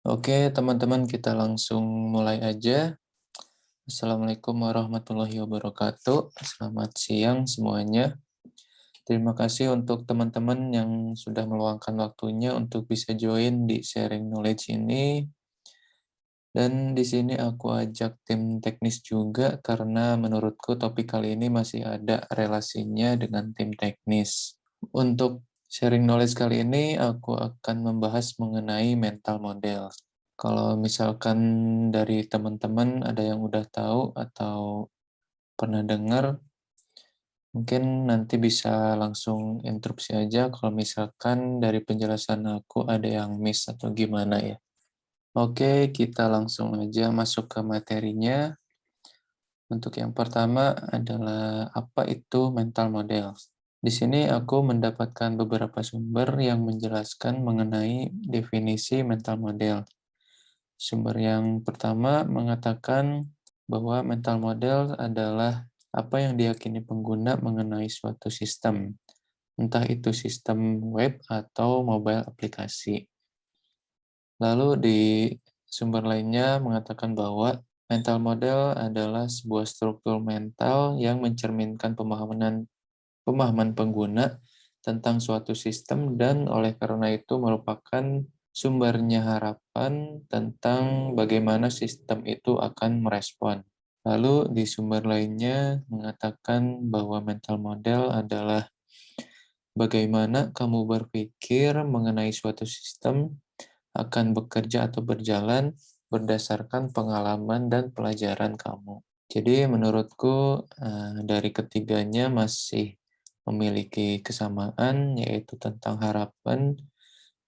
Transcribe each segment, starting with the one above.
Oke, teman-teman, kita langsung mulai aja. Assalamualaikum warahmatullahi wabarakatuh. Selamat siang semuanya. Terima kasih untuk teman-teman yang sudah meluangkan waktunya untuk bisa join di sharing knowledge ini. Dan di sini aku ajak tim teknis juga karena menurutku topik kali ini masih ada relasinya dengan tim teknis. Untuk sharing knowledge kali ini aku akan membahas mengenai mental model. Kalau misalkan dari teman-teman ada yang udah tahu atau pernah dengar, mungkin nanti bisa langsung interupsi aja kalau misalkan dari penjelasan aku ada yang miss atau gimana ya. Oke, kita langsung aja masuk ke materinya. Untuk yang pertama adalah apa itu mental model. Di sini aku mendapatkan beberapa sumber yang menjelaskan mengenai definisi mental model. Sumber yang pertama mengatakan bahwa mental model adalah apa yang diyakini pengguna mengenai suatu sistem, entah itu sistem web atau mobile aplikasi. Lalu di sumber lainnya mengatakan bahwa mental model adalah sebuah struktur mental yang mencerminkan pemahaman pengguna tentang suatu sistem dan oleh karena itu merupakan sumbernya harapan tentang bagaimana sistem itu akan merespon. Lalu di sumber lainnya mengatakan bahwa mental model adalah bagaimana kamu berpikir mengenai suatu sistem akan bekerja atau berjalan berdasarkan pengalaman dan pelajaran kamu. Jadi menurutku dari ketiganya masih memiliki kesamaan, yaitu tentang harapan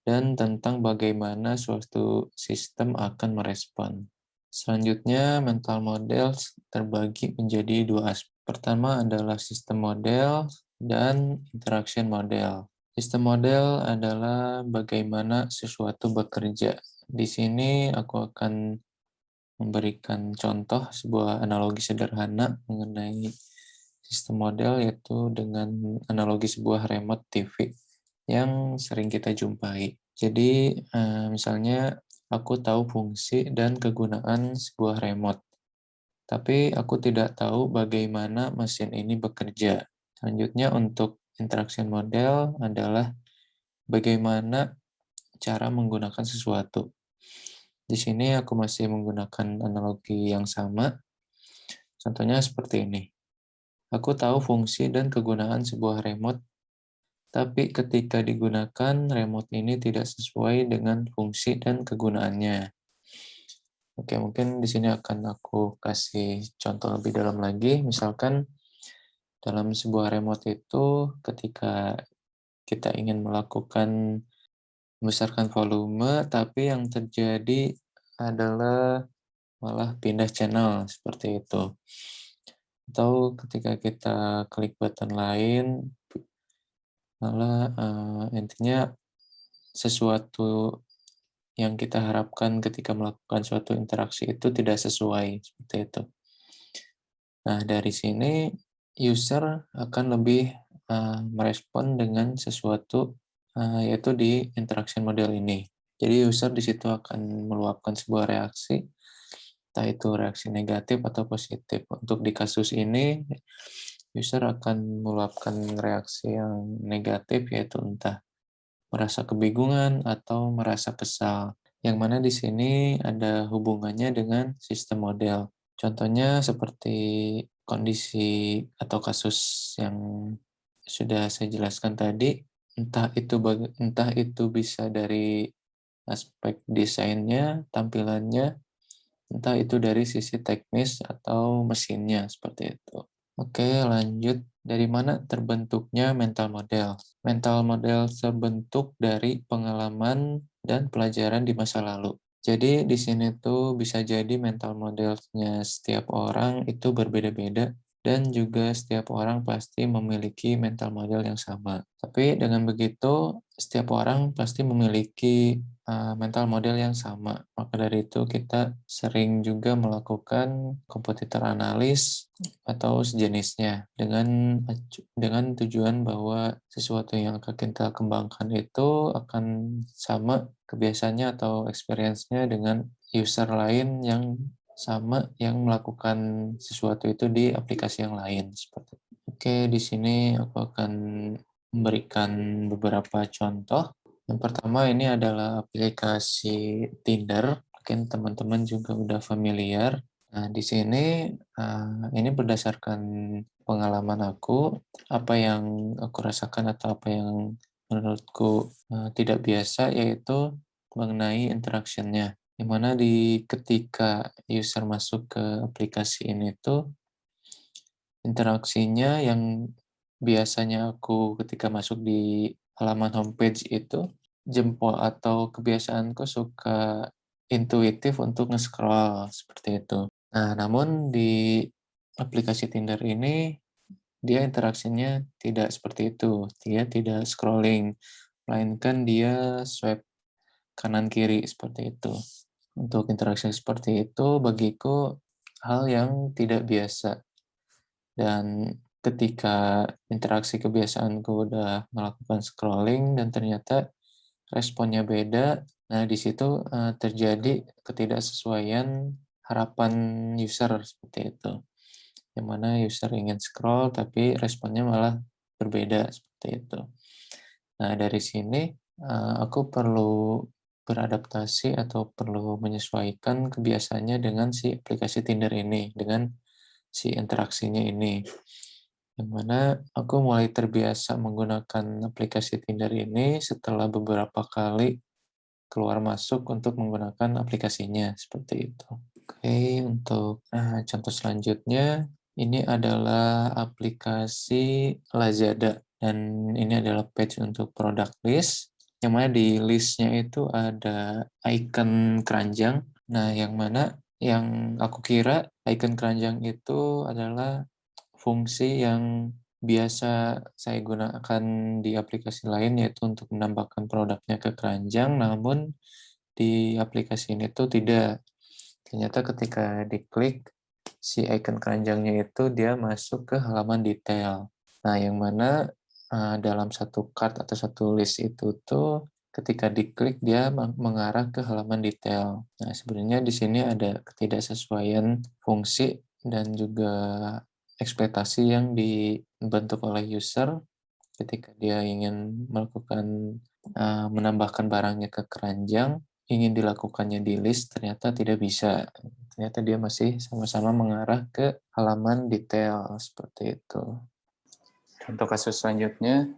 dan tentang bagaimana suatu sistem akan merespon. Selanjutnya, mental model terbagi menjadi dua aspek. Pertama adalah sistem model dan interaction model. Sistem model adalah bagaimana sesuatu bekerja. Di sini aku akan memberikan contoh sebuah analogi sederhana mengenai sistem model, yaitu dengan analogi sebuah remote TV yang sering kita jumpai. Jadi, misalnya aku tahu fungsi dan kegunaan sebuah remote, tapi aku tidak tahu bagaimana mesin ini bekerja. Selanjutnya, untuk interaction model adalah bagaimana cara menggunakan sesuatu. Di sini aku masih menggunakan analogi yang sama. Contohnya seperti ini. Aku tahu fungsi dan kegunaan sebuah remote, tapi ketika digunakan, remote ini tidak sesuai dengan fungsi dan kegunaannya. Oke, mungkin di sini akan aku kasih contoh lebih dalam lagi. Misalkan dalam sebuah remote itu, ketika kita ingin melakukan membesarkan volume, tapi yang terjadi adalah malah pindah channel, seperti itu. Atau ketika kita klik button lain, malah intinya sesuatu yang kita harapkan ketika melakukan suatu interaksi itu tidak sesuai, seperti itu. Nah, dari sini user akan lebih merespon dengan sesuatu, yaitu di interaction model ini. Jadi user di situ akan meluapkan sebuah reaksi, entah itu reaksi negatif atau positif. Untuk di kasus ini, user akan meluapkan reaksi yang negatif, yaitu entah merasa kebingungan atau merasa kesal. Yang mana di sini ada hubungannya dengan sistem model. Contohnya seperti kondisi atau kasus yang sudah saya jelaskan tadi, entah itu bisa dari aspek desainnya, tampilannya, entah itu dari sisi teknis atau mesinnya, seperti itu. Oke, lanjut. Dari mana terbentuknya mental model? Mental model terbentuk dari pengalaman dan pelajaran di masa lalu. Jadi di sini tuh bisa jadi mental modelnya setiap orang itu berbeda-beda dan juga setiap orang pasti memiliki mental model yang sama. Tapi dengan begitu, setiap orang pasti memiliki mental model yang sama. Maka dari itu kita sering juga melakukan kompetitor analis atau sejenisnya dengan tujuan bahwa sesuatu yang akan kita kembangkan itu akan sama kebiasaannya atau experience-nya dengan user lain yang sama yang melakukan sesuatu itu di aplikasi yang lain seperti itu. Oke, di sini aku akan memberikan beberapa contoh. Yang pertama ini adalah aplikasi Tinder. Mungkin teman-teman juga udah familiar. Nah, di sini ini berdasarkan pengalaman aku, apa yang aku rasakan atau apa yang menurutku tidak biasa yaitu mengenai interaction-nya. Di mana ketika user masuk ke aplikasi ini tuh interaksinya yang biasanya aku ketika masuk di halaman homepage itu, jempol atau kebiasaanku suka intuitif untuk nge-scroll, seperti itu. Nah, namun di aplikasi Tinder ini, dia interaksinya tidak seperti itu. Dia tidak scrolling, melainkan dia swipe kanan-kiri, seperti itu. Untuk interaksi seperti itu, bagiku hal yang tidak biasa. Dan ketika interaksi kebiasaanku udah melakukan scrolling dan ternyata responnya beda, nah di situ terjadi ketidaksesuaian harapan user seperti itu. Yang mana user ingin scroll tapi responnya malah berbeda seperti itu. Nah dari sini aku perlu beradaptasi atau perlu menyesuaikan kebiasaannya dengan si aplikasi Tinder ini, dengan si interaksinya ini. Yang mana aku mulai terbiasa menggunakan aplikasi Tinder ini setelah beberapa kali keluar masuk untuk menggunakan aplikasinya, seperti itu. Oke, untuk contoh selanjutnya, ini adalah aplikasi Lazada. Dan ini adalah page untuk product list, yang mana di listnya itu ada icon keranjang. Nah, yang mana yang aku kira icon keranjang itu adalah fungsi yang biasa saya gunakan di aplikasi lain, yaitu untuk menambahkan produknya ke keranjang, namun di aplikasi ini tuh tidak. Ternyata ketika diklik, si icon keranjangnya itu dia masuk ke halaman detail. Nah, yang mana dalam satu card atau satu list itu tuh ketika diklik dia mengarah ke halaman detail. Nah, sebenarnya di sini ada ketidaksesuaian fungsi dan juga ekspektasi yang dibentuk oleh user ketika dia ingin melakukan menambahkan barangnya ke keranjang, ingin dilakukannya di list, ternyata tidak bisa. Ternyata dia masih sama-sama mengarah ke halaman detail, seperti itu. Untuk kasus selanjutnya,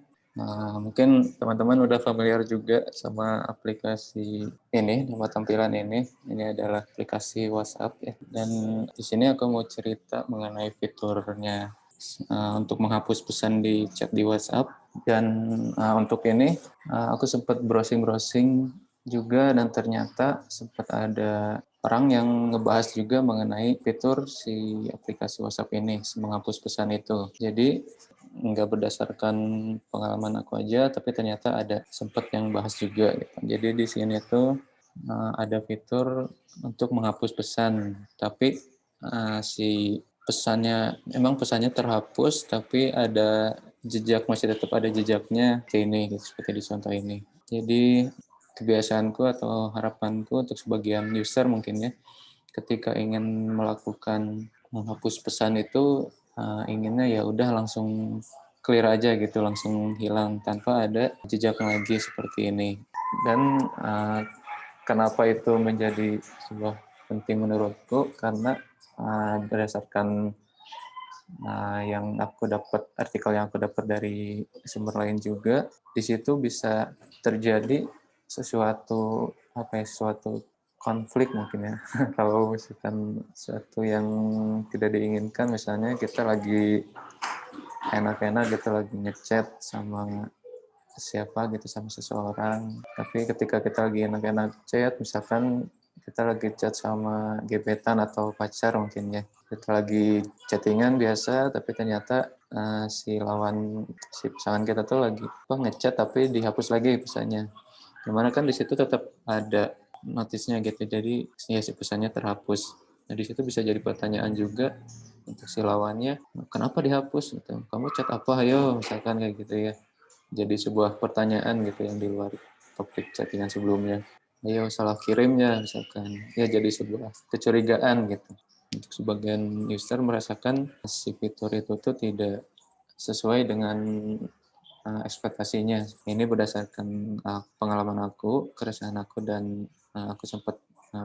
mungkin teman-teman udah familiar juga sama aplikasi ini, nama tampilan ini. Ini adalah aplikasi WhatsApp ya. Dan di sini aku mau cerita mengenai fiturnya untuk menghapus pesan di chat di WhatsApp. Dan untuk ini aku sempat browsing-browsing juga dan ternyata sempat ada orang yang ngebahas juga mengenai fitur si aplikasi WhatsApp ini, menghapus pesan itu. Jadi nggak berdasarkan pengalaman aku aja, tapi ternyata ada sempat yang bahas juga. Gitu. Jadi di sini tuh ada fitur untuk menghapus pesan, tapi si emang pesannya terhapus, tapi ada jejak, masih tetap ada jejaknya kayak ini, gitu, seperti di contoh ini. Jadi kebiasaanku atau harapanku untuk sebagian user mungkin ya, ketika ingin melakukan menghapus pesan itu inginnya ya udah langsung clear aja gitu, langsung hilang tanpa ada jejak lagi seperti ini. Dan kenapa itu menjadi sebuah penting menurutku, karena berdasarkan yang aku dapat, artikel yang aku dapat dari sumber lain juga, di situ bisa terjadi sesuatu konflik mungkin ya. Kalau misalkan sesuatu yang tidak diinginkan, misalnya kita lagi enak-enak gitu, lagi ngechat sama siapa gitu, sama seseorang, tapi ketika kita lagi enak-enak chat, misalkan kita lagi chat sama gebetan atau pacar mungkin ya, kita lagi chattingan biasa, tapi ternyata si pasangan kita tuh lagi ngechat tapi dihapus lagi pesannya. Yang mana kan di situ tetap ada notisnya gitu, jadi si pesannya terhapus. Nah, di situ bisa jadi pertanyaan juga untuk si lawannya, "Kenapa dihapus?" Gitu. "Kamu chat apa? Ayo," misalkan kayak gitu ya. Jadi sebuah pertanyaan gitu yang di luar topik chattingan sebelumnya. "Ayo, salah kirimnya," misalkan. Ya jadi sebuah kecurigaan gitu. Untuk sebagian user merasakan si fitur itu tuh tidak sesuai dengan ekspektasinya. Ini berdasarkan pengalaman aku, keresahan aku, dan aku sempat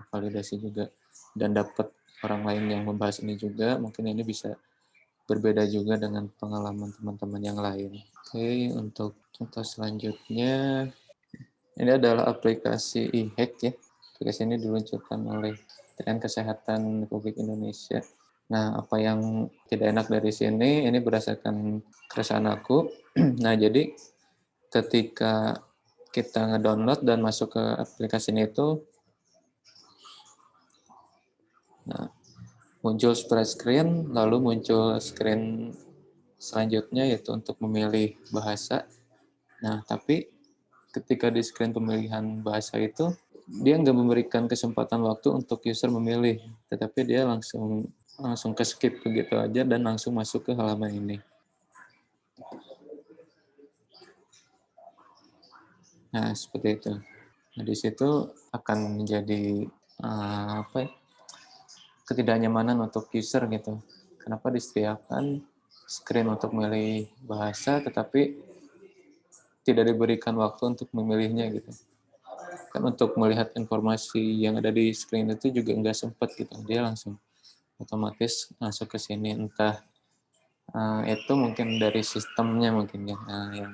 validasi juga dan dapat orang lain yang membahas ini juga. Mungkin ini bisa berbeda juga dengan pengalaman teman-teman yang lain. Oke, untuk contoh selanjutnya, ini adalah aplikasi e-hack ya. Aplikasi ini diluncurkan oleh Kementerian Kesehatan Republik Indonesia. Nah, apa yang tidak enak dari sini, ini berdasarkan keresahan aku. Nah, jadi ketika kita ngedownload dan masuk ke aplikasi ini itu, nah, muncul splash screen, lalu muncul screen selanjutnya yaitu untuk memilih bahasa. Nah, tapi ketika di screen pemilihan bahasa itu, dia nggak memberikan kesempatan waktu untuk user memilih, tetapi dia langsung langsung ke skip begitu aja dan langsung masuk ke halaman ini. Nah, seperti itu. Nah, di situ akan menjadi apa ya, ketidaknyamanan untuk user gitu. Kenapa disediakan screen untuk memilih bahasa, tetapi tidak diberikan waktu untuk memilihnya gitu. Kan untuk melihat informasi yang ada di screen itu juga nggak sempat gitu. Dia langsung otomatis masuk ke sini, entah itu mungkin dari sistemnya mungkin ya, yang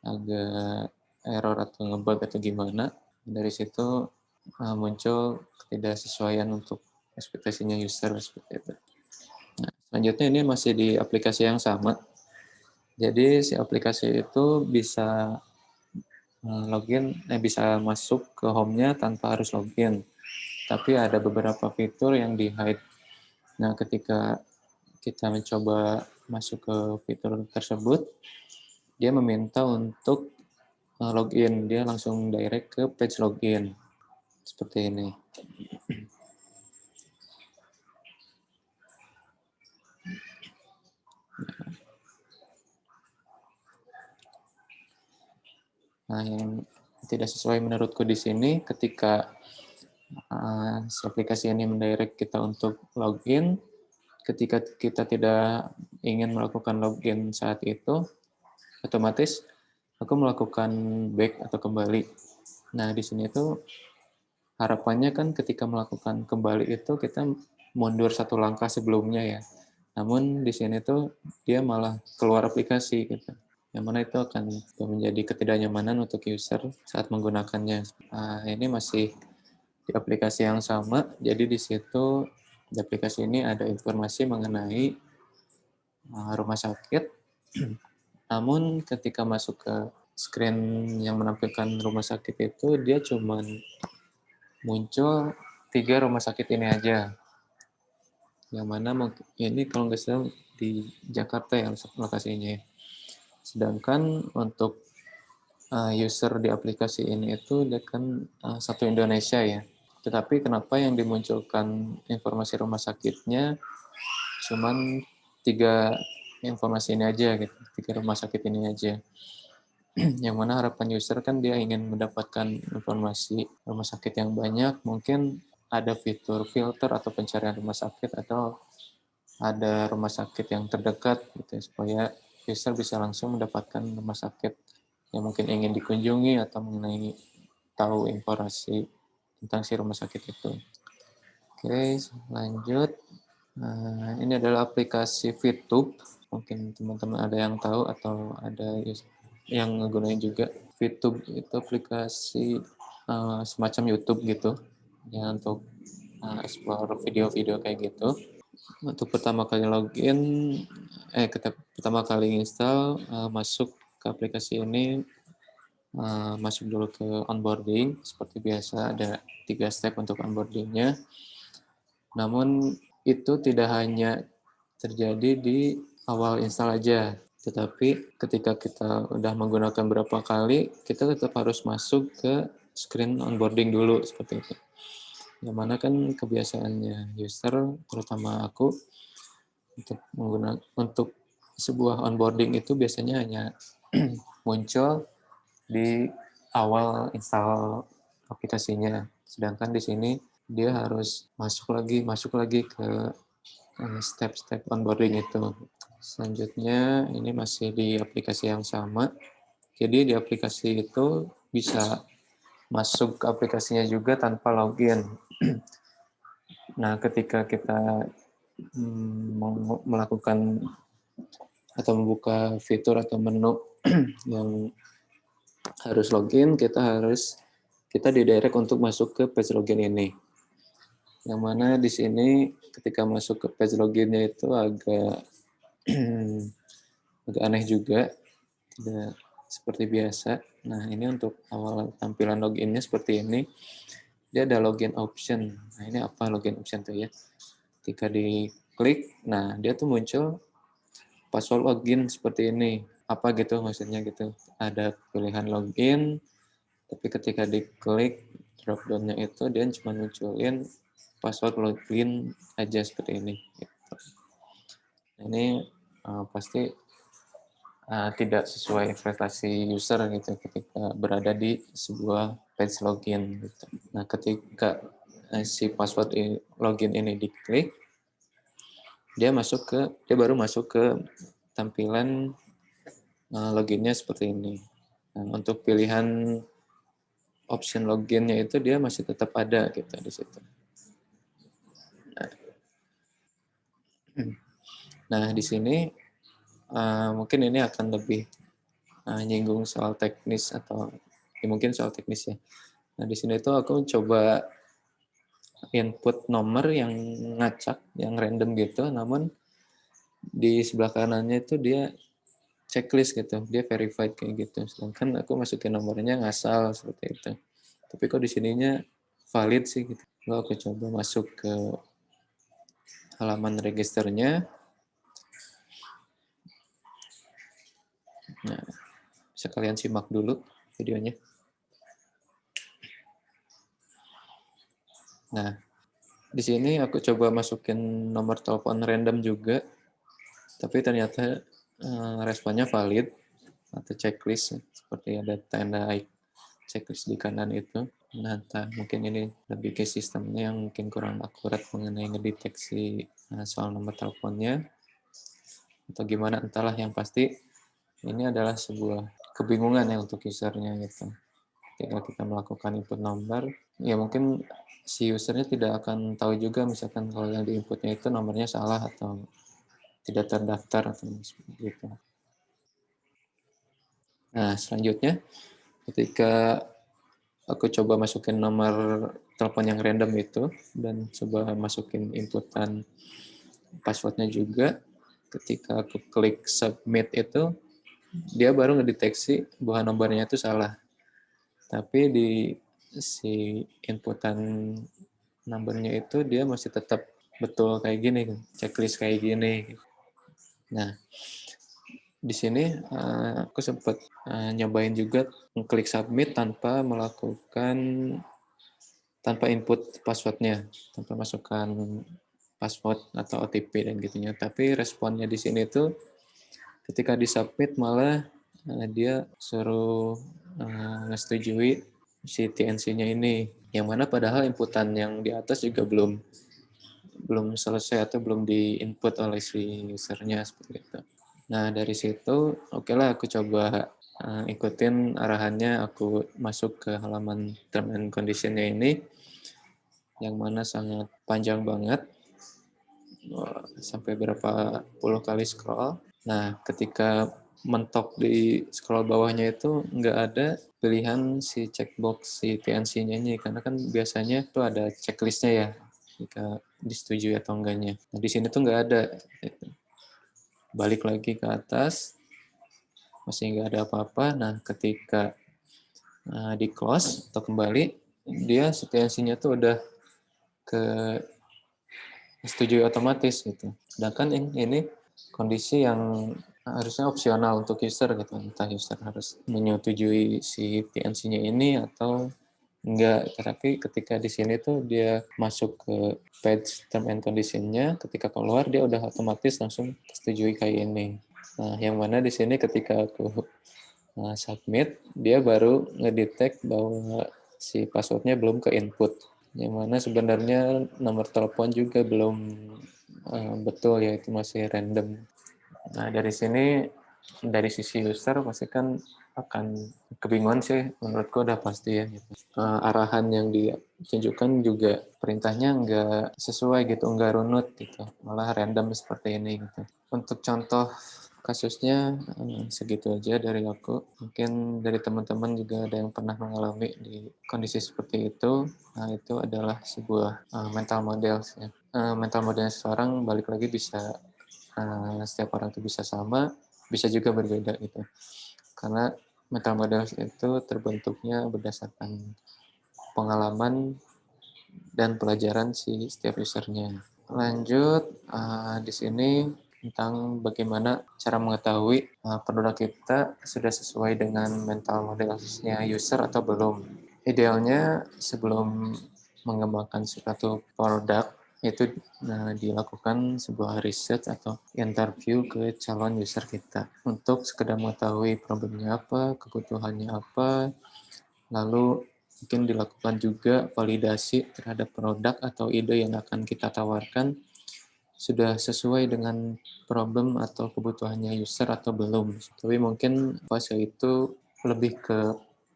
agak error atau ngebug atau gimana. Dari situ muncul ketidaksesuaian untuk ekspektasinya user seperti itu. Nah, selanjutnya ini masih di aplikasi yang sama. Jadi si aplikasi itu bisa bisa masuk ke home-nya tanpa harus login. Tapi ada beberapa fitur yang di-hide. Nah, ketika kita mencoba masuk ke fitur tersebut, dia meminta untuk login. Dia langsung direct ke page login. Seperti ini. Nah, yang tidak sesuai menurutku di sini ketika aplikasi ini mendirect kita untuk login, ketika kita tidak ingin melakukan login saat itu, otomatis aku melakukan back atau kembali. Nah, di sini itu harapannya kan ketika melakukan kembali itu kita mundur satu langkah sebelumnya ya. Namun di sini tuh dia malah keluar aplikasi gitu. Yang mana itu akan menjadi ketidaknyamanan untuk user saat menggunakannya. Ini masih di aplikasi yang sama, jadi di situ di aplikasi ini ada informasi mengenai rumah sakit. Namun ketika masuk ke screen yang menampilkan rumah sakit itu, dia cuma muncul 3 rumah sakit ini aja. Yang mana ini kalau nggak salah di Jakarta yang lokasinya. Sedangkan untuk user di aplikasi ini itu dia kan satu Indonesia ya. Tetapi kenapa yang dimunculkan informasi rumah sakitnya cuman 3 informasi ini aja gitu, 3 rumah sakit ini aja. Yang mana harapan user kan dia ingin mendapatkan informasi rumah sakit yang banyak, mungkin ada fitur filter atau pencarian rumah sakit atau ada rumah sakit yang terdekat gitu ya, supaya user bisa langsung mendapatkan rumah sakit yang mungkin ingin dikunjungi atau mengenai tahu informasi tentang si rumah sakit itu. Oke, lanjut. Ini adalah aplikasi VTube. Mungkin teman-teman ada yang tahu atau ada yang ngegunain juga. VTube itu aplikasi semacam YouTube gitu, ya untuk explore video-video kayak gitu. Untuk pertama kali login, pertama kali install, masuk ke aplikasi ini, masuk dulu ke onboarding. Seperti biasa ada 3 step untuk onboardingnya. Namun itu tidak hanya terjadi di awal install aja. Tetapi ketika kita udah menggunakan berapa kali, kita tetap harus masuk ke screen onboarding dulu seperti itu. Yang mana kan kebiasaannya user, terutama aku, untuk sebuah onboarding itu biasanya hanya muncul di awal install aplikasinya. Sedangkan di sini dia harus masuk lagi ke step-step onboarding itu. Selanjutnya ini masih di aplikasi yang sama. Jadi di aplikasi itu bisa masuk ke aplikasinya juga tanpa login. Nah, ketika kita melakukan atau membuka fitur atau menu yang harus login, kita didirect untuk masuk ke page login ini. Yang mana di sini ketika masuk ke page loginnya itu agak aneh juga, tidak seperti biasa. Nah, ini untuk awal tampilan loginnya seperti ini. Dia ada login option. Nah, ini apa login option tuh ya? Ketika diklik, nah dia tuh muncul password login seperti ini. Apa gitu maksudnya gitu. Ada pilihan login, tapi ketika diklik drop down-nya itu dia cuma munculin password login aja seperti ini. Gitu. Ini pasti tidak sesuai ekspektasi user gitu ketika berada di sebuah page login. Gitu. Nah, ketika si password login ini diklik, dia baru masuk ke tampilan loginnya seperti ini. Nah, untuk pilihan option loginnya itu dia masih tetap ada gitu di situ. Nah, di sini mungkin ini akan lebih nyinggung soal teknis atau mungkin soal teknis ya. Nah, di sini tuh aku coba input nomor yang ngacak, yang random gitu, namun di sebelah kanannya itu dia checklist gitu, dia verified kayak gitu. Sedangkan aku masukin nomornya ngasal seperti itu. Tapi kok di sininya valid sih gitu. Lalu aku coba masuk ke halaman registernya. Nah, bisa kalian simak dulu videonya. Nah, di sini aku coba masukin nomor telepon random juga, tapi ternyata responnya valid atau checklist seperti ada tanda checklist di kanan itu. Nah, mungkin ini lebih ke sistemnya yang mungkin kurang akurat mengenai ngedeteksi soal nomor teleponnya atau gimana, entahlah, yang pasti ini adalah sebuah kebingungan ya untuk usernya gitu. Ketika kita melakukan input nomor, ya mungkin si usernya tidak akan tahu juga misalkan kalau yang diinputnya itu nomornya salah atau tidak terdaftar atau seperti itu. Nah, selanjutnya ketika aku coba masukin nomor telepon yang random itu dan coba masukin inputan passwordnya juga, ketika aku klik submit itu, dia baru ngedeteksi bahwa nomornya itu salah. Tapi di si inputan nomornya itu dia masih tetap betul kayak gini, checklist kayak gini. Nah, di sini aku sempat nyobain juga klik submit tanpa input passwordnya, tanpa masukkan password atau OTP dan gitunya. Tapi responnya di sini tuh ketika disubmit malah dia suruh ngesetujui si TNC-nya ini, yang mana padahal inputan yang di atas juga belum selesai atau belum di-input oleh si usernya seperti itu. Nah, dari situ oke lah aku coba ikutin arahannya, aku masuk ke halaman term and condition-nya ini, yang mana sangat panjang banget, sampai berapa puluh kali scroll. Nah, ketika mentok di scroll bawahnya itu nggak ada pilihan si checkbox si TNC-nya ini, karena kan biasanya tuh ada checklist-nya ya, jika disetujui atau enggaknya. Nah, di sini tuh nggak ada. Balik lagi ke atas, masih nggak ada apa-apa. Nah, ketika di close atau kembali, dia si TNC-nya tuh udah ke setujui otomatis gitu. Sedangkan ini kondisi yang harusnya opsional untuk user gitu, entah user harus menyetujui si PNC-nya ini atau enggak. Tapi ketika di sini tuh dia masuk ke page term and condition-nya, ketika keluar dia udah otomatis langsung setujui kayak ini. Nah, yang mana di sini ketika aku submit, dia baru ngedetect bahwa si passwordnya belum ke input. Yang mana sebenarnya nomor telepon juga belum betul, yaitu masih random. Nah, dari sini, dari sisi user pasti kan akan kebingungan sih, menurutku udah pasti ya. Gitu. Arahan yang ditunjukkan juga perintahnya nggak sesuai gitu, nggak runut gitu, malah random seperti ini gitu. Untuk contoh kasusnya segitu aja dari aku. Mungkin dari teman-teman juga ada yang pernah mengalami di kondisi seperti itu. Nah, itu adalah sebuah mental model. Ya. Mental model seseorang balik lagi bisa setiap orang itu bisa sama, bisa juga berbeda gitu. Karena mental model itu terbentuknya berdasarkan pengalaman dan pelajaran si setiap usernya. Lanjut, di sini tentang bagaimana cara mengetahui produk kita sudah sesuai dengan mental modelnya user atau belum. Idealnya sebelum mengembangkan suatu produk itu dilakukan sebuah riset atau interview ke calon user kita untuk sekedar mengetahui problemnya apa, kebutuhannya apa, lalu mungkin dilakukan juga validasi terhadap produk atau ide yang akan kita tawarkan sudah sesuai dengan problem atau kebutuhannya user atau belum. Tapi mungkin fase itu lebih ke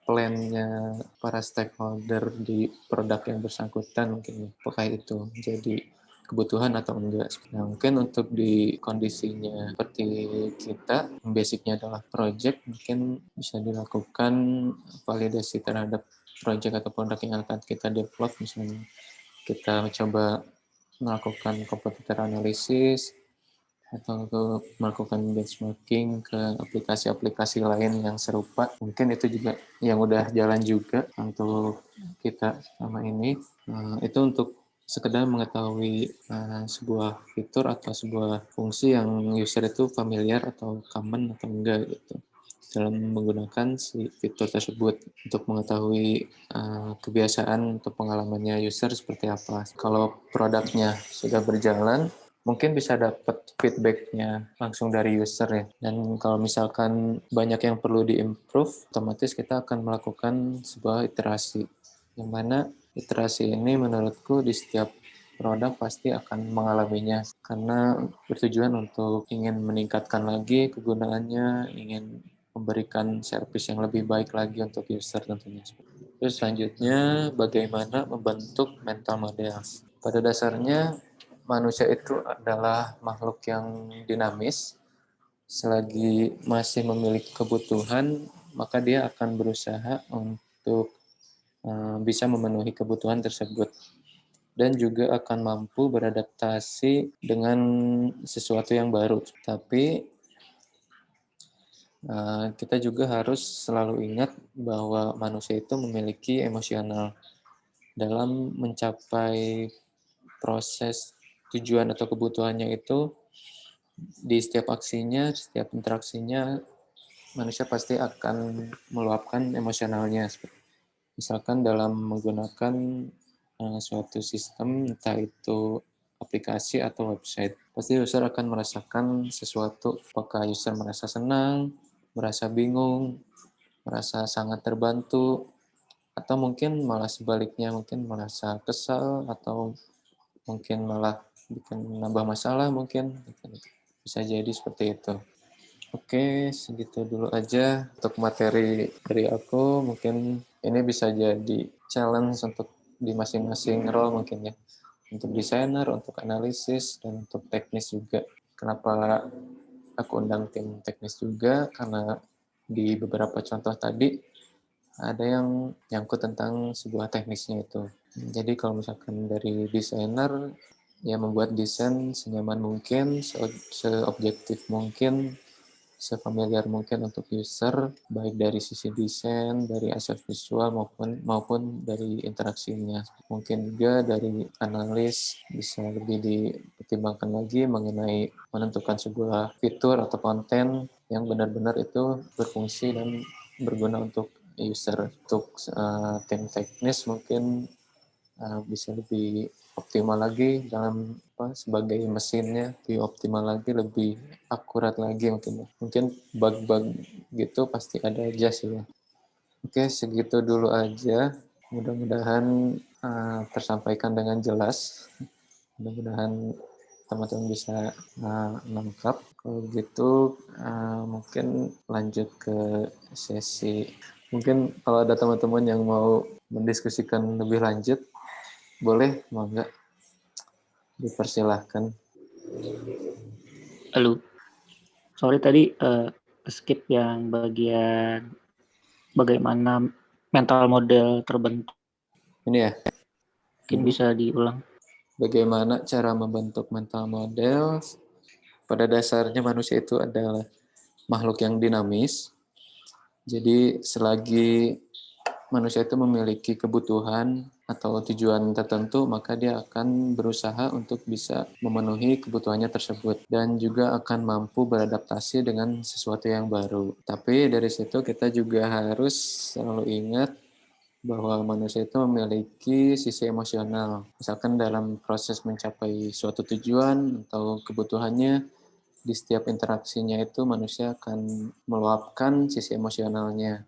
plan-nya para stakeholder di produk yang bersangkutan mungkin. Apakah itu jadi kebutuhan atau enggak. Nah, mungkin untuk di kondisinya seperti kita, basicnya adalah project, mungkin bisa dilakukan validasi terhadap project atau produk yang akan kita develop, misalnya kita mencoba melakukan kompetitor analisis atau melakukan benchmarking ke aplikasi-aplikasi lain yang serupa. Mungkin itu juga yang udah jalan juga untuk kita selama ini. Itu untuk sekedar mengetahui sebuah fitur atau sebuah fungsi yang user itu familiar atau common atau enggak gitu dalam menggunakan si fitur tersebut untuk mengetahui kebiasaan atau pengalamannya user seperti apa. Kalau produknya sudah berjalan, mungkin bisa dapat feedback-nya langsung dari user ya. Dan kalau misalkan banyak yang perlu di-improve, otomatis kita akan melakukan sebuah iterasi. Yang mana iterasi ini menurutku di setiap produk pasti akan mengalaminya karena bertujuan untuk ingin meningkatkan lagi kegunaannya, ingin memberikan servis yang lebih baik lagi untuk user tentunya. Terus selanjutnya bagaimana membentuk mental models. Pada dasarnya manusia itu adalah makhluk yang dinamis. Selagi masih memiliki kebutuhan, maka dia akan berusaha untuk bisa memenuhi kebutuhan tersebut dan juga akan mampu beradaptasi dengan sesuatu yang baru. Tapi kita juga harus selalu ingat bahwa manusia itu memiliki emosional dalam mencapai proses tujuan atau kebutuhannya itu. Di setiap aksinya, setiap interaksinya, manusia pasti akan meluapkan emosionalnya. Misalkan dalam menggunakan suatu sistem, entah itu aplikasi atau website. Pasti user akan merasakan sesuatu, apakah user merasa senang, merasa bingung, merasa sangat terbantu, atau mungkin malah sebaliknya, mungkin merasa kesal, atau mungkin malah bikin nambah masalah mungkin. Bisa jadi seperti itu. Oke, segitu dulu aja untuk materi dari aku. Mungkin ini bisa jadi challenge untuk di masing-masing role mungkin ya. Untuk desainer, untuk analisis, dan untuk teknis juga. Kenapa aku undang tim teknis juga? Karena di beberapa contoh tadi ada yang nyangkut tentang sebuah teknisnya itu. Jadi kalau misalkan dari desainer, ya membuat desain senyaman mungkin, seobjektif mungkin, sefamiliar mungkin untuk user, baik dari sisi desain, dari aspek visual maupun dari interaksinya. Mungkin juga dari analis bisa lebih pertimbangkan lagi mengenai menentukan sebuah fitur atau konten yang benar-benar itu berfungsi dan berguna untuk user. Untuk tim teknis mungkin bisa lebih optimal lagi dalam sebagai mesinnya, lebih optimal lagi, lebih akurat lagi mungkin bug-bug gitu pasti ada aja sih ya. Oke, segitu dulu aja. Mudah-mudahan tersampaikan dengan jelas. Mudah-mudahan teman-teman bisa nangkap. Kalau gitu mungkin lanjut ke sesi. Mungkin kalau ada teman-teman yang mau mendiskusikan lebih lanjut, boleh, monggo dipersilahkan. Halo, sorry tadi skip yang bagian bagaimana mental model terbentuk. Ini ya. Mungkin bisa diulang. Bagaimana cara membentuk mental model? Pada dasarnya manusia itu adalah makhluk yang dinamis. Jadi selagi manusia itu memiliki kebutuhan atau tujuan tertentu, maka dia akan berusaha untuk bisa memenuhi kebutuhannya tersebut dan juga akan mampu beradaptasi dengan sesuatu yang baru. Tapi dari situ kita juga harus selalu ingat bahwa manusia itu memiliki sisi emosional. Misalkan dalam proses mencapai suatu tujuan atau kebutuhannya, di setiap interaksinya itu manusia akan meluapkan sisi emosionalnya.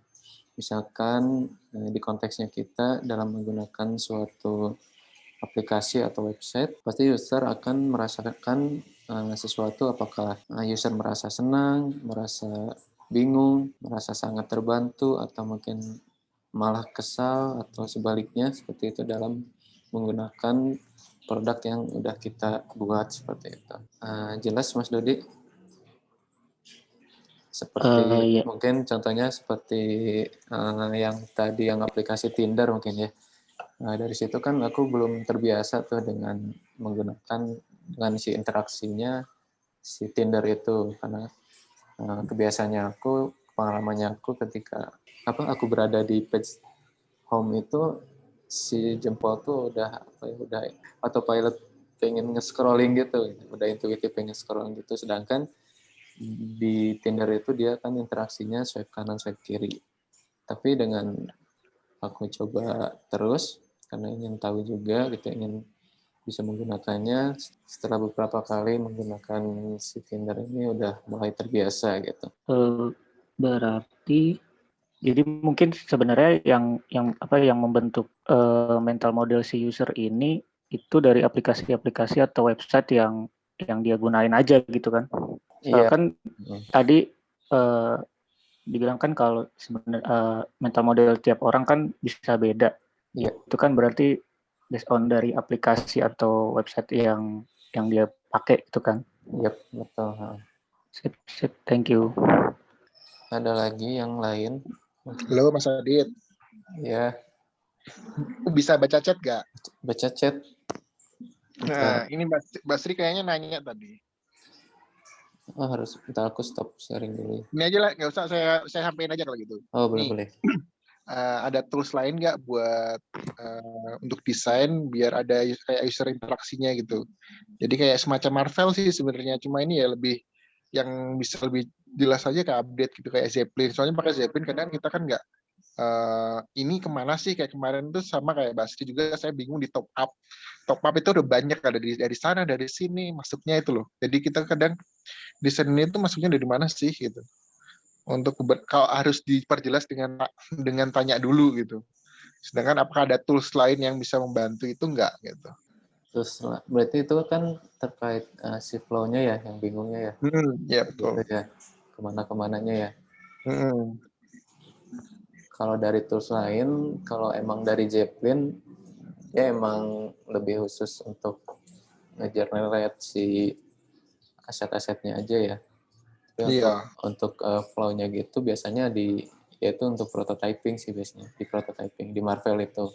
Misalkan di konteksnya kita dalam menggunakan suatu aplikasi atau website, pasti user akan merasakan sesuatu, apakah user merasa senang, merasa bingung, merasa sangat terbantu, atau mungkin malah kesal, atau sebaliknya seperti itu dalam menggunakan produk yang udah kita buat seperti itu. Jelas Mas Dodi? Seperti Ya. mungkin contohnya seperti yang tadi yang aplikasi Tinder mungkin ya. Dari situ kan aku belum terbiasa tuh dengan menggunakan dengan si interaksinya si Tinder itu, karena kebiasaannya aku, pengalamannya aku ketika aku berada di page home itu, si jempol tuh udah autopilot pengen nge-scrolling gitu, udah intuitif pengen scrolling gitu, sedangkan di Tinder itu dia kan interaksinya swipe kanan swipe kiri. Tapi dengan aku coba terus karena ingin tahu juga gitu, ingin bisa menggunakannya, setelah beberapa kali menggunakan si Tinder ini udah mulai terbiasa gitu. Berarti jadi mungkin sebenarnya yang membentuk mental model si user ini itu dari aplikasi-aplikasi atau website yang dia gunain aja gitu kan. Iya. Kan tadi dibilang kan kalau sebenarnya mental model tiap orang kan bisa beda. Iya. Itu kan berarti based on dari aplikasi atau website yang dia pakai itu kan. Iya, betul. Sip, thank you. Ada lagi yang lain? Halo Mas Adit. Ya. Bisa baca chat gak? Baca chat. Nah, ini Basri kayaknya nanya tadi. Harus, bentar aku stop sharing dulu. Ini aja lah, nggak usah saya sampaikan aja kalau gitu. Oh, boleh. Ada tools lain nggak buat untuk desain biar ada kayak user interaksinya gitu. Jadi kayak semacam Marvel sih sebenarnya, cuma ini ya lebih yang bisa lebih jelas aja ke update gitu kayak Zeppelin. Soalnya pakai Zeppelin kadang kita kan nggak ini kemana sih, kayak kemarin tuh sama kayak Basri juga, saya bingung di top up itu udah banyak, ada dari sana dari sini masuknya itu loh. Jadi kita kadang desain ini tuh masuknya dari mana sih gitu. Untuk kalau harus diperjelas dengan tanya dulu gitu. Sedangkan apakah ada tools lain yang bisa membantu itu enggak gitu. Terus berarti itu kan terkait si flow-nya ya, yang bingungnya ya. Ya betul. Gitu ya, kemana-kemananya ya. Hmm. Kalau dari tools lain, kalau emang dari Zeppelin, ya emang lebih khusus untuk nge-generate si aset-asetnya aja ya. Tapi untuk flow-nya gitu biasanya yaitu untuk prototyping sih biasanya, di prototyping, di Marvel itu.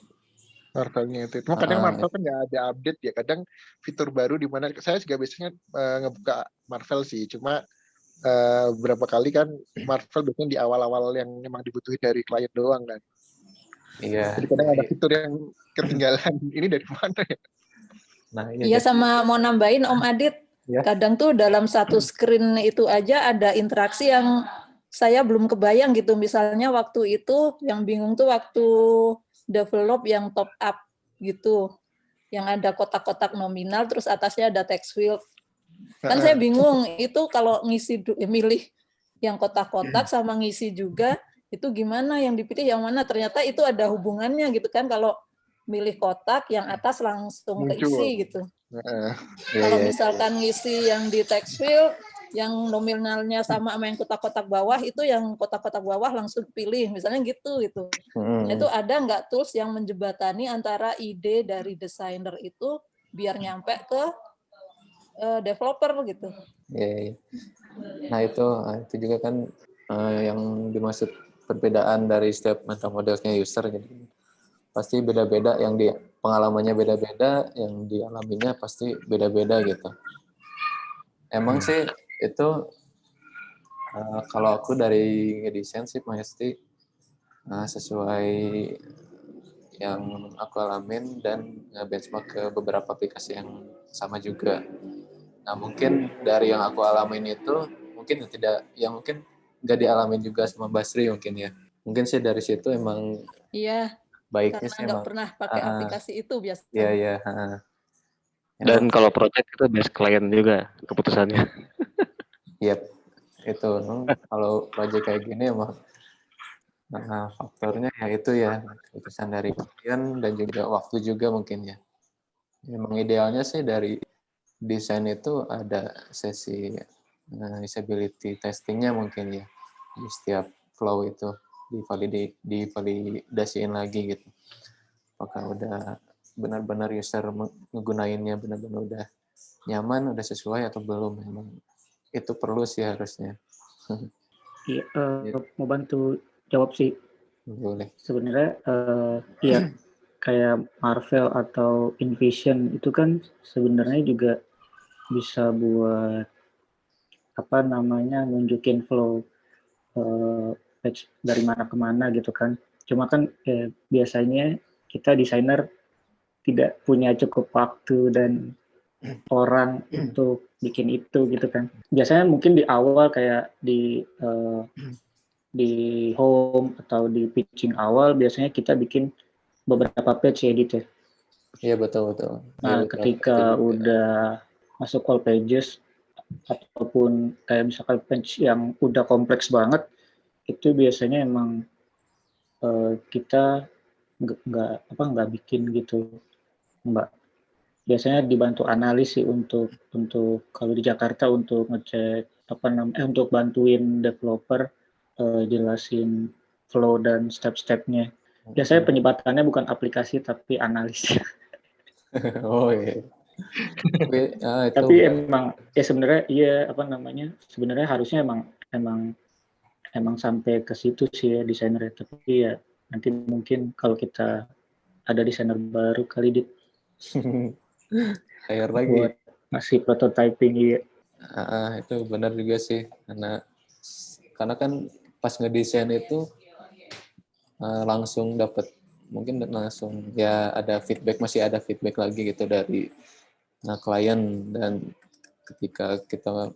Marvelnya itu. Cuma kadang Marvel kan nggak ada update ya. Kadang fitur baru di mana saya juga biasanya ngebuka Marvel sih. Cuma beberapa kali kan Marvel biasanya di awal-awal yang memang dibutuhin dari klien doang kan. Iya. Jadi kadang ada fitur yang ketinggalan. Ini dari mana ya? Nah, Iya, sama mau nambahin Om Adit, Ya. kadang tuh dalam satu screen itu aja ada interaksi yang saya belum kebayang gitu. Misalnya waktu itu yang bingung tuh waktu develop yang top up gitu, yang ada kotak-kotak nominal terus atasnya ada text field. Kan saya bingung itu kalau milih yang kotak-kotak sama ngisi juga itu gimana yang dipilih yang mana, ternyata itu ada hubungannya gitu kan, kalau milih kotak yang atas langsung keisi gitu. Kalau misalkan ngisi yang di text field yang nominalnya sama yang kotak-kotak bawah, itu yang kotak-kotak bawah langsung pilih misalnya gitu. Nah, itu ada nggak tools yang menjembatani antara ide dari desainer itu biar nyampe ke developer gitu. Ya. Nah itu juga kan yang dimaksud perbedaan dari setiap mental modelnya user. Jadi pasti beda-beda, yang di pengalamannya beda-beda, yang dialaminya pasti beda-beda gitu. Emang sih itu kalau aku dari ngedesain sih pasti sesuai yang aku alamin dan nge-benchmark ke beberapa aplikasi yang sama juga. Nah mungkin dari yang aku alamin itu mungkin mungkin nggak dialamin juga sama Basri mungkin ya. Mungkin sih dari situ emang Iya, baiknya karena sih nggak emang pernah pakai aplikasi itu biasanya. Iya. Dan kalau project itu base client juga keputusannya. Yep, itu kalau project kayak gini emang faktornya ya itu ya keputusan dari klien dan juga waktu juga mungkin ya. Emang idealnya sih dari desain itu ada sesi usability testingnya mungkin ya di setiap flow itu divalidasiin lagi gitu. Apakah udah benar-benar user menggunainnya benar-benar udah nyaman, udah sesuai atau belum. Memang itu perlu sih harusnya. Iya, mau bantu jawab sih. Boleh. Sebenarnya ya kayak Marvel atau InVision itu kan sebenarnya juga bisa buat nunjukin flow page dari mana ke mana gitu kan. Cuma kan biasanya kita desainer tidak punya cukup waktu dan orang untuk bikin itu gitu kan. Biasanya mungkin di awal kayak di home atau di pitching awal biasanya kita bikin beberapa page edit ya. Iya betul. Nah, ketika udah masuk all pages ataupun kayak misalkan page yang udah kompleks banget, itu biasanya emang kita nggak bikin gitu, Mbak. Biasanya dibantu analis sih untuk kalau di Jakarta untuk ngecek untuk bantuin developer jelasin flow dan step-stepnya. Biasanya penyebatannya bukan aplikasi tapi analis. Oh iya. Tapi emang ya sebenarnya sebenarnya harusnya emang sampai ke situ sih ya desainernya, tapi ya nanti mungkin kalau kita ada desainer baru kali hire lagi buat ngasih prototyping ya. Itu benar juga sih, karena kan pas ngedesain itu langsung dapat langsung ya masih ada feedback lagi gitu dari klien, dan ketika kita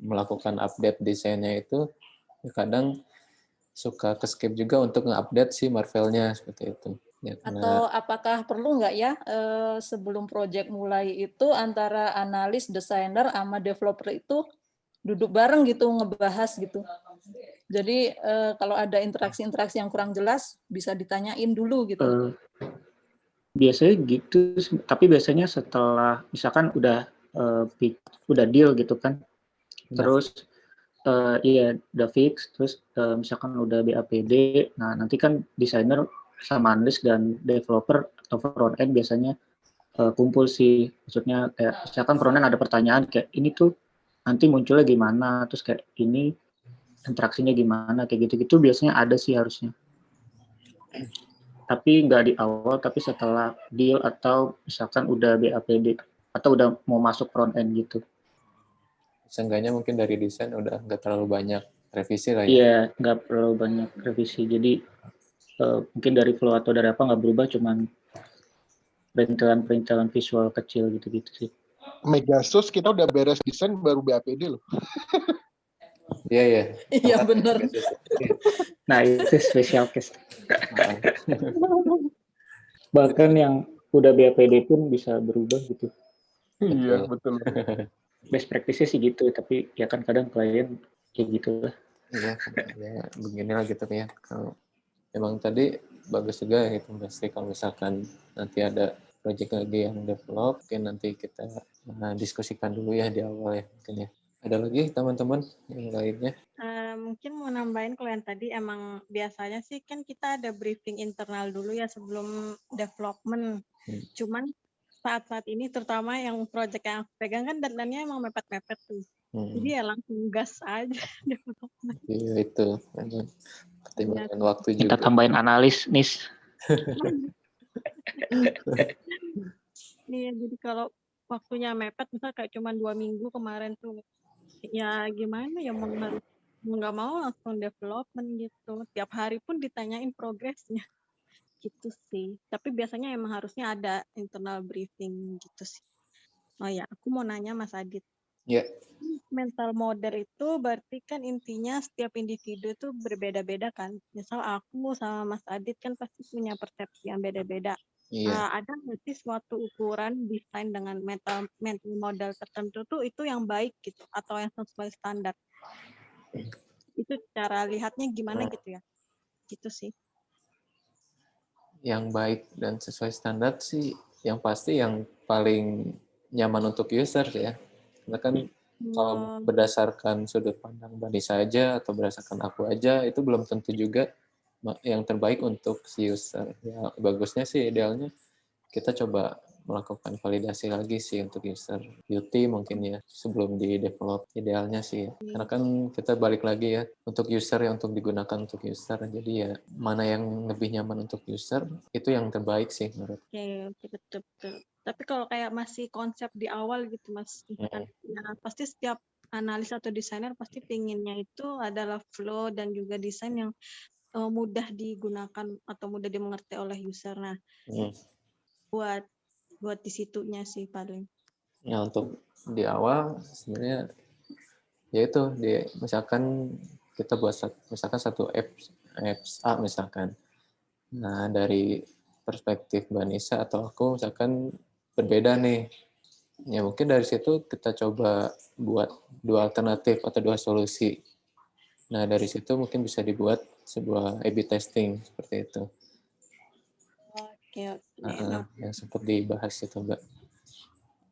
melakukan update desainnya itu kadang suka ke-skip juga untuk nge-update si Marvelnya seperti itu. Ya, Atau apakah perlu nggak ya sebelum project mulai itu antara analis, desainer, sama developer itu duduk bareng gitu ngebahas gitu. Jadi kalau ada interaksi-interaksi yang kurang jelas bisa ditanyain dulu gitu. Biasanya gitu, tapi biasanya setelah misalkan udah deal gitu kan, terus iya udah fix, terus misalkan udah BAPD, nah nanti kan desainer sama analis dan developer atau front end biasanya kumpul sih, maksudnya kayak misalkan front end ada pertanyaan kayak ini tuh nanti munculnya gimana, terus kayak ini interaksinya gimana, kayak gitu-gitu biasanya ada sih harusnya. Tapi nggak di awal, tapi setelah deal atau misalkan udah BAPD atau udah mau masuk front end gitu. Seenggaknya mungkin dari desain udah nggak terlalu banyak revisi lah ya. Iya, nggak terlalu banyak revisi. Jadi mungkin dari flow atau dari apa nggak berubah, cuman perintilan visual kecil gitu-gitu sih. Megasos kita udah beres desain baru BAPD loh. Iya, ya. Iya benar. Nah itu special case. Bahkan yang udah BAPD pun bisa berubah gitu. Iya, betul. Best practice sih gitu, tapi ya kan kadang klien kayak gitu lah. Iya, ya beginilah gitu ya. Kalau emang tadi bagus juga gitu, pasti kalau misalkan nanti ada project lagi yang develop, mungkin nanti kita diskusikan dulu ya di awal ya mungkin ya. Ada lagi teman-teman yang lainnya? Mungkin mau nambahin kalau yang tadi emang biasanya sih kan kita ada briefing internal dulu ya sebelum development. Cuman saat-saat ini terutama yang project yang aku pegang kan deadline-nya emang mepet-mepet tuh. Jadi ya langsung gas aja development. Iya itu, pertimbangan waktu juga. Kita tambahin analis nih. Iya, jadi kalau waktunya mepet, misalnya kayak cuma 2 minggu kemarin tuh, ya gimana ya mau nggak mau langsung development gitu. Tiap hari pun ditanyain progresnya, gitu sih. Tapi biasanya emang harusnya ada internal briefing gitu sih. Oh ya, aku mau nanya Mas Adit. Ya. Mental model itu berarti kan intinya setiap individu itu berbeda-beda kan. Misal aku sama Mas Adit kan pasti punya persepsi yang beda-beda. Iya. Ada nggak sih suatu ukuran desain dengan mental model tertentu tuh itu yang baik gitu atau yang sesuai standar? Itu cara lihatnya gimana gitu ya? Gitu sih. Yang baik dan sesuai standar sih yang pasti yang paling nyaman untuk user ya. Karena kan kalau berdasarkan sudut pandang Bani saja atau berdasarkan aku aja itu belum tentu juga yang terbaik untuk si user. Ya bagusnya sih idealnya kita coba melakukan validasi lagi sih untuk user beauty mungkin ya sebelum di develop idealnya sih karena kan kita balik lagi ya untuk user yang untuk digunakan untuk user jadi ya mana yang lebih nyaman untuk user itu yang terbaik sih menurut. Oke, betul. Tapi kalau kayak masih konsep di awal gitu Mas, ya, pasti setiap analis atau desainer pasti pinginnya itu adalah flow dan juga desain yang mudah digunakan atau mudah dimengerti oleh user. Nah, buat di situnya sih paling. Ya untuk di awal sebenarnya ya itu misalkan kita buat misalkan satu apps A misalkan. Nah dari perspektif Mbak Nisa atau aku misalkan berbeda nih. Ya mungkin dari situ kita coba buat dua alternatif atau dua solusi. Nah dari situ mungkin bisa dibuat sebuah A/B testing seperti itu. Oke. Yang sempat dibahas itu Mbak.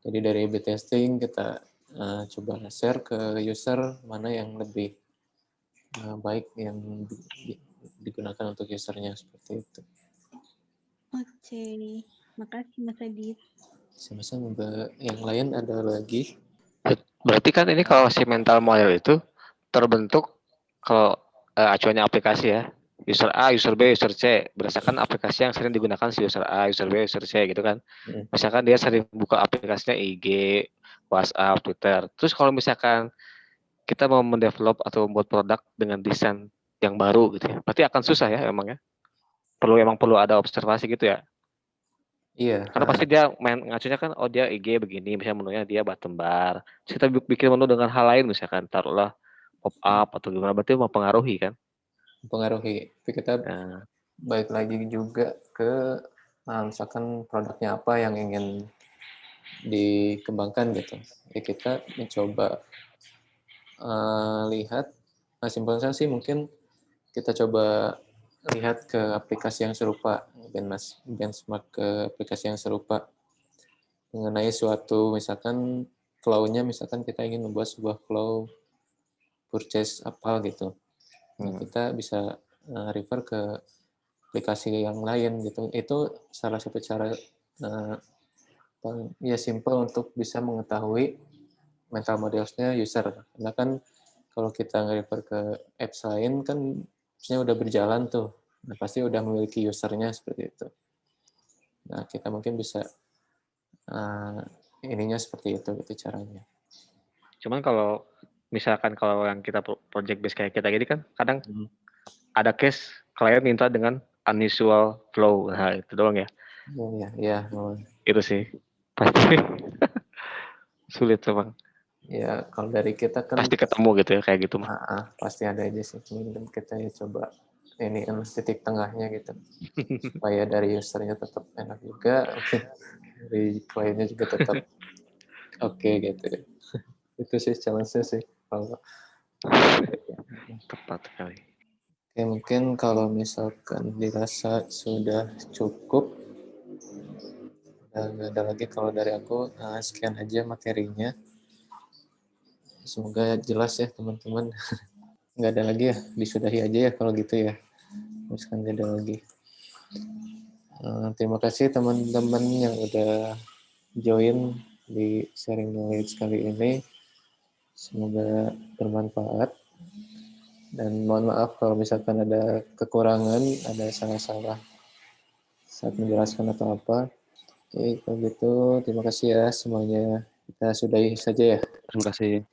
Jadi dari A/B testing kita coba share ke user mana yang lebih baik yang digunakan untuk usernya seperti itu. Oke, makasih Mas Adit. Sama-sama Mbak. Yang lain ada lagi? Berarti kan ini kalau si mental model itu terbentuk kalau acuannya aplikasi ya. User A, user B, user C berdasarkan aplikasi yang sering digunakan si user A, user B, user C gitu kan. Misalkan dia sering buka aplikasinya IG, WhatsApp, Twitter. Terus kalau misalkan kita mau mendevelop atau membuat produk dengan desain yang baru gitu ya, berarti akan susah ya emang ya. Emang perlu ada observasi gitu ya. Iya. Karena pasti dia main ngacunya kan, oh dia IG begini, misalnya menunya dia bottom bar. Terus kita bikin menu dengan hal lain misalkan, taruhlah pop up atau gimana, berarti mempengaruhi kan? Mempengaruhi. Tapi kita balik lagi juga ke misalkan produknya apa yang ingin dikembangkan gitu. Ya kita mencoba lihat, simpelnya sih mungkin kita coba lihat ke aplikasi yang serupa, benchmark ke aplikasi yang serupa mengenai suatu misalkan flow-nya, misalkan kita ingin membuat sebuah flow purchase apa gitu. Nah, kita bisa refer ke aplikasi yang lain gitu. Itu salah satu cara ya simple untuk bisa mengetahui mental modelsnya user. Karena kan kalau kita nge-refer ke apps lain kan appsnya udah berjalan tuh. Nah, pasti udah memiliki usernya seperti itu. Nah, kita mungkin bisa ininya seperti itu gitu caranya. Cuman kalau misalkan kalau yang kita project base kayak kita gini kan kadang ada case klien minta dengan unusual flow. Nah, itu doang ya. Ya. Itu sih. Pasti sulit memang. Ya, kalau dari kita kan Pasti ketemu gitu ya, kayak gitu mah. pasti ada aja sih. Cuman kita ya coba ini kan titik tengahnya gitu. Supaya dari usernya tetap enak juga, dari kliennya juga tetap oke gitu. Itu sih challenge-nya sih. Tepat sekali. Oke, mungkin kalau misalkan dirasa sudah cukup, nggak ada lagi kalau dari aku, sekian aja materinya. Semoga jelas ya teman-teman. Nggak ada lagi ya, disudahi aja ya kalau gitu ya. Misalkan nggak ada lagi. Terima kasih teman-teman yang udah join di sharing knowledge kali ini. Semoga bermanfaat. Dan mohon maaf kalau misalkan ada kekurangan, ada salah-salah saat menjelaskan atau apa. Oke, kalau gitu terima kasih ya semuanya. Kita sudahi saja ya. Terima kasih.